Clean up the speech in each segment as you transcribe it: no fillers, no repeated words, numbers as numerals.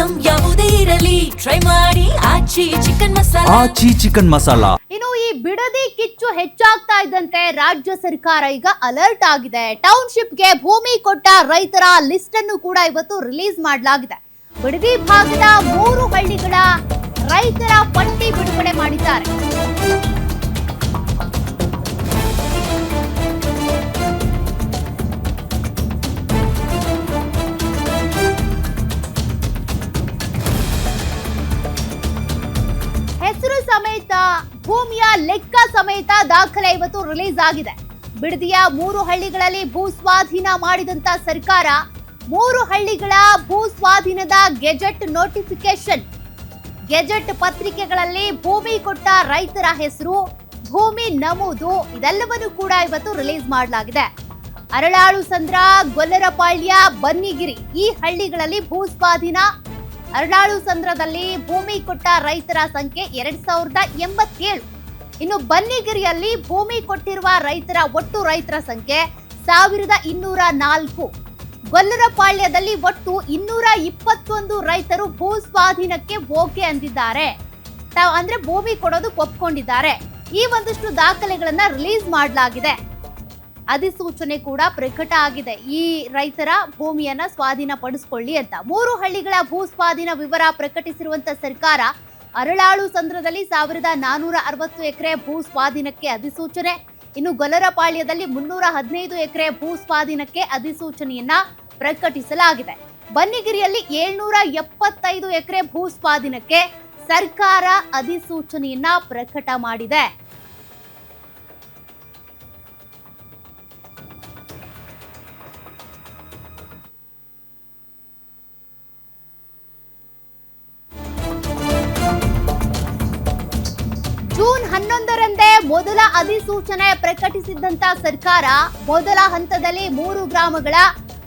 Item ಯಾವುದೇ ಇರಲಿ try ಮಾಡಿ ಆಚಿ ಚಿಕನ್ ಮಸಾಲಾ. ಆಚಿ ಚಿಕನ್ ಮಸಾಲಾ. ಇನ್ನು ಈ ಬಿಡದಿ ಕಿಚ್ಚು ಹೆಚ್ಚಾಗ್ತಾ ಇದ್ದಂತೆ ರಾಜ್ಯ ಸರ್ಕಾರ ಈಗ ಅಲರ್ಟ್ ಆಗಿದೆ. ಟೌನ್ಶಿಪ್ಗೆ ಭೂಮಿ ಕೊಟ್ಟ ರೈತರ ಲಿಸ್ಟ್ ಅನ್ನು ಕೂಡ ಇವತ್ತು ರಿಲೀಸ್ ಮಾಡಲಾಗಿದೆ. ಬಿಡದಿ ಭಾಗದ 3 ಹಳ್ಳಿಗಳ ರೈತರ ಪಟ್ಟಿ ಬಿಡುಗಡೆ ಮಾಡಿದ್ದಾರೆ. ಹೆಸರು ಸಮೇತ ಭೂಮಿಯ ಲೆಕ್ಕ ಸಮೇತ ದಾಖಲೆ ಇವತ್ತು ರಿಲೀಸ್ ಆಗಿದೆ. ಬಿಡದಿಯ 3 ಹಳ್ಳಿಗಳಲ್ಲಿ ಭೂ ಸ್ವಾಧೀನ ಮಾಡಿದಂತ ಸರ್ಕಾರ 3 ಹಳ್ಳಿಗಳ ಭೂ ಸ್ವಾಧೀನದ ಗೆಜೆಟ್ ನೋಟಿಫಿಕೇಶನ್, ಗೆಜೆಟ್ ಪತ್ರಿಕೆಗಳಲ್ಲಿ ಭೂಮಿ ಕೊಟ್ಟ ರೈತರ ಹೆಸರು, ಭೂಮಿ ನಮೂದು ಇದೆಲ್ಲವನ್ನು ಕೂಡ ಇವತ್ತು ರಿಲೀಸ್ ಮಾಡಲಾಗಿದೆ. ಅರಳಾಳು ಸಂದ್ರ, ಗೊಲ್ಲರಪಾಳ್ಯ, ಬನ್ನಿಗಿರಿ ಈ ಹಳ್ಳಿಗಳಲ್ಲಿ ಭೂ ಸ್ವಾಧೀನ. ಅರಳಾಳು ಸಂದ್ರದಲ್ಲಿ ಭೂಮಿ ಕೊಟ್ಟ ರೈತರ ಸಂಖ್ಯೆ 2087. ಇನ್ನು ಬನ್ನಿಗಿರಿಯಲ್ಲಿ ಭೂಮಿ ಕೊಟ್ಟಿರುವ ಒಟ್ಟು ರೈತರ ಸಂಖ್ಯೆ 1204. ಗೊಲ್ಲರಪಾಳ್ಯದಲ್ಲಿ ಒಟ್ಟು 221 ರೈತರು ಭೂ ಸ್ವಾಧೀನಕ್ಕೆ ಓಕೆ ಅಂದಿದ್ದಾರೆ, ಅಂದ್ರೆ ಭೂಮಿ ಕೊಡೋದಕ್ಕೆ ಒಪ್ಕೊಂಡಿದ್ದಾರೆ. ಈ ಒಂದಷ್ಟು ದಾಖಲೆಗಳನ್ನ ರಿಲೀಸ್ ಮಾಡಲಾಗಿದೆ. ಅಧಿಸೂಚನೆ ಕೂಡ ಪ್ರಕಟ ಆಗಿದೆ. ಈ ರೈತರ ಭೂಮಿಯನ್ನ ಸ್ವಾಧೀನ ಪಡಿಸಿಕೊಳ್ಳಿ ಅಂತ 3 ಹಳ್ಳಿಗಳ ಭೂ ಸ್ವಾಧೀನ ವಿವರ ಪ್ರಕಟಿಸಿರುವಂತ ಸರ್ಕಾರ ಅರಳಾಳು ಸಂದ್ರದಲ್ಲಿ 1460 ಎಕರೆ ಭೂ ಸ್ವಾಧೀನಕ್ಕೆ ಅಧಿಸೂಚನೆ, ಇನ್ನು ಗೊಲ್ಲರಪಾಳ್ಯದಲ್ಲಿ 315 ಎಕರೆ ಭೂ ಸ್ವಾಧೀನಕ್ಕೆ ಅಧಿಸೂಚನೆಯನ್ನ ಪ್ರಕಟಿಸಲಾಗಿದೆ. ಬನ್ನಿಗಿರಿಯಲ್ಲಿ 775 ಎಕರೆ ಭೂ ಸ್ವಾಧೀನಕ್ಕೆ ಸರ್ಕಾರ ಅಧಿಸೂಚನೆಯನ್ನ ಪ್ರಕಟ ಮಾಡಿದೆ. ಜೂನ್ 11ರಂದೇ ಮೊದಲ ಅಧಿಸೂಚನೆ ಪ್ರಕಟಿಸಿದ್ದಂತ ಸರ್ಕಾರ ಮೊದಲ ಹಂತದಲ್ಲಿ 3 ಗ್ರಾಮಗಳ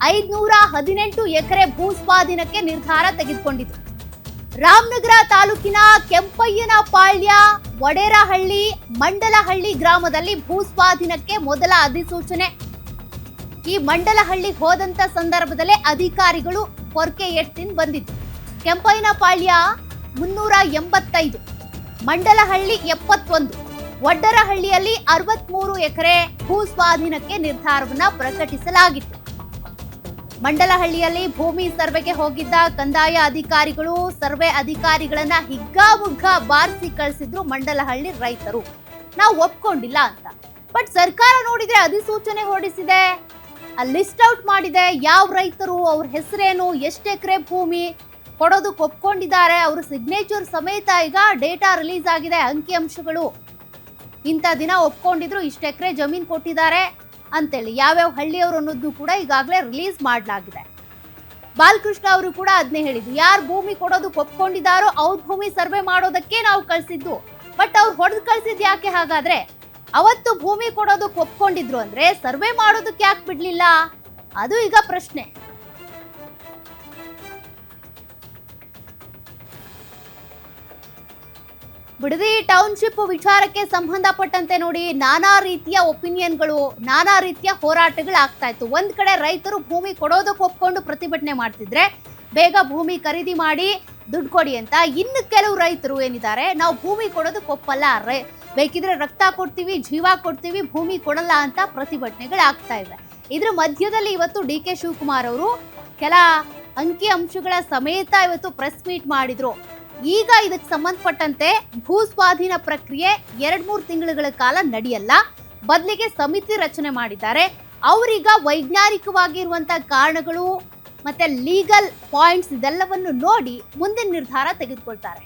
518 ಎಕರೆ ಭೂ ಸ್ವಾಧೀನಕ್ಕೆ ನಿರ್ಧಾರ ತೆಗೆದುಕೊಂಡಿತು. ರಾಮನಗರ ತಾಲೂಕಿನ ಕೆಂಪಯ್ಯನಪಾಳ್ಯ, ವಡೇರಹಳ್ಳಿ, ಮಂಡಲಹಳ್ಳಿ ಗ್ರಾಮದಲ್ಲಿ ಭೂ ಸ್ವಾಧೀನಕ್ಕೆ ಮೊದಲ ಅಧಿಸೂಚನೆ. ಈ ಮಂಡಲಹಳ್ಳಿ ಹೋದಂತ ಸಂದರ್ಭದಲ್ಲೇ ಅಧಿಕಾರಿಗಳು ಪೊರ್ಕೆ ಎತ್ತಿಂದ ಬಂದಿತ್ತು. ಕೆಂಪಯ್ಯನಪಾಳ್ಯ 385, ಮಂಡಲಹಳ್ಳಿ 71, ವಡ್ಡರಹಳ್ಳಿಯಲ್ಲಿ 63 ಎಕರೆ ಭೂ ಸ್ವಾಧೀನಕ್ಕೆ ನಿರ್ಧಾರವನ್ನ ಪ್ರಕಟಿಸಲಾಗಿತ್ತು. ಮಂಡಲಹಳ್ಳಿಯಲ್ಲಿ ಭೂಮಿ ಸರ್ವೆಗೆ ಹೋಗಿದ್ದ ಕಂದಾಯ ಅಧಿಕಾರಿಗಳು ಸರ್ವೆ ಅಧಿಕಾರಿಗಳನ್ನ ಹಿಗ್ಗಾಮುಗ್ಗಾ ಬಾರಿಸಿ ಕಳಿಸಿದ್ರು ಮಂಡಲಹಳ್ಳಿ ರೈತರು, ನಾವು ಒಪ್ಕೊಂಡಿಲ್ಲ ಅಂತ. ಬಟ್ ಸರ್ಕಾರ ನೋಡಿದ್ರೆ ಅಧಿಸೂಚನೆ ಹೊರಡಿಸಿದೆ, ಲಿಸ್ಟ್ ಔಟ್ ಮಾಡಿದೆ, ಯಾವ ರೈತರು, ಅವ್ರ ಹೆಸರೇನು, ಎಷ್ಟು ಎಕರೆ ಭೂಮಿ ಕೊಡೋದಕ್ಕೆ ಒಪ್ಕೊಂಡಿದ್ದಾರೆ, ಅವ್ರ ಸಿಗ್ನೇಚರ್ ಸಮೇತ ಈಗ ಡೇಟಾ ರಿಲೀಸ್ ಆಗಿದೆ, ಅಂಕಿಅಂಶಗಳು, ಇಂಥ ದಿನ ಒಪ್ಕೊಂಡಿದ್ರು, ಇಷ್ಟು ಎಕರೆ ಜಮೀನು ಕೊಟ್ಟಿದ್ದಾರೆ ಅಂತೇಳಿ ಯಾವ್ಯಾವ ಹಳ್ಳಿಯವರು ಅನ್ನೋದು ಕೂಡ ಈಗಾಗಲೇ ರಿಲೀಸ್ ಮಾಡಲಾಗಿದೆ. ಬಾಲಕೃಷ್ಣ ಅವರು ಕೂಡ ಅದನ್ನೇ ಹೇಳಿದ್ರು, ಯಾರು ಭೂಮಿ ಕೊಡೋದಕ್ಕೆ ಒಪ್ಕೊಂಡಿದ್ದಾರೋ ಅವ್ರ ಭೂಮಿ ಸರ್ವೆ ಮಾಡೋದಕ್ಕೆ ನಾವು ಕಳ್ಸಿದ್ದು. ಬಟ್ ಅವ್ರು ಹೊಡೆದು ಕಳ್ಸಿದ್ ಯಾಕೆ ಹಾಗಾದ್ರೆ? ಅವತ್ತು ಭೂಮಿ ಕೊಡೋದಕ್ಕೆ ಒಪ್ಕೊಂಡಿದ್ರು ಅಂದ್ರೆ ಸರ್ವೆ ಮಾಡೋದಕ್ಕೆ ಯಾಕೆ ಬಿಡ್ಲಿಲ್ಲ? ಅದು ಈಗ ಪ್ರಶ್ನೆ. ಬಿಡದಿ ಟೌನ್ಶಿಪ್ ವಿಚಾರಕ್ಕೆ ಸಂಬಂಧಪಟ್ಟಂತೆ ನೋಡಿ ನಾನಾ ರೀತಿಯ ಒಪಿನಿಯನ್ಗಳು, ನಾನಾ ರೀತಿಯ ಹೋರಾಟಗಳು ಆಗ್ತಾ ಇತ್ತು. ಒಂದ್ ಕಡೆ ರೈತರು ಭೂಮಿ ಕೊಡೋದಕ್ಕೆ ಒಪ್ಕೊಂಡು ಪ್ರತಿಭಟನೆ ಮಾಡ್ತಿದ್ರೆ ಬೇಗ ಭೂಮಿ ಖರೀದಿ ಮಾಡಿ ದುಡ್ಡು ಕೊಡಿ ಅಂತ, ಇನ್ನು ಕೆಲವು ರೈತರು ಏನಿದ್ದಾರೆ ನಾವು ಭೂಮಿ ಕೊಡೋದಕ್ಕೆ ಒಪ್ಪಲ್ಲ, ಬೇಕಿದ್ರೆ ರಕ್ತ ಕೊಡ್ತೀವಿ, ಜೀವ ಕೊಡ್ತೀವಿ, ಭೂಮಿ ಕೊಡಲ್ಲ ಅಂತ ಪ್ರತಿಭಟನೆಗಳು ಆಗ್ತಾ ಇವೆ. ಇದ್ರ ಮಧ್ಯದಲ್ಲಿ ಇವತ್ತು ಡಿ.ಕೆ. ಶಿವಕುಮಾರ್ ಅವರು ಕೆಲ ಅಂಕಿ ಅಂಶಗಳ ಸಮೇತ ಇವತ್ತು ಪ್ರೆಸ್ ಮೀಟ್ ಮಾಡಿದ್ರು. ಈಗ ಇದಕ್ಕೆ ಸಂಬಂಧಪಟ್ಟಂತೆ ಭೂ ಸ್ವಾಧೀನ ಪ್ರಕ್ರಿಯೆ 2-3 ತಿಂಗಳುಗಳ ಕಾಲ ನಡೆಯಲ್ಲ, ಬದಲಿಗೆ ಸಮಿತಿ ರಚನೆ ಮಾಡಿದ್ದಾರೆ. ಅವರೀಗ ವೈಜ್ಞಾನಿಕವಾಗಿರುವಂತಹ ಕಾರಣಗಳು ಮತ್ತೆ ಲೀಗಲ್ ಪಾಯಿಂಟ್ಸ್ ಇದೆಲ್ಲವನ್ನು ನೋಡಿ ಮುಂದಿನ ನಿರ್ಧಾರ ತೆಗೆದುಕೊಳ್ತಾರೆ.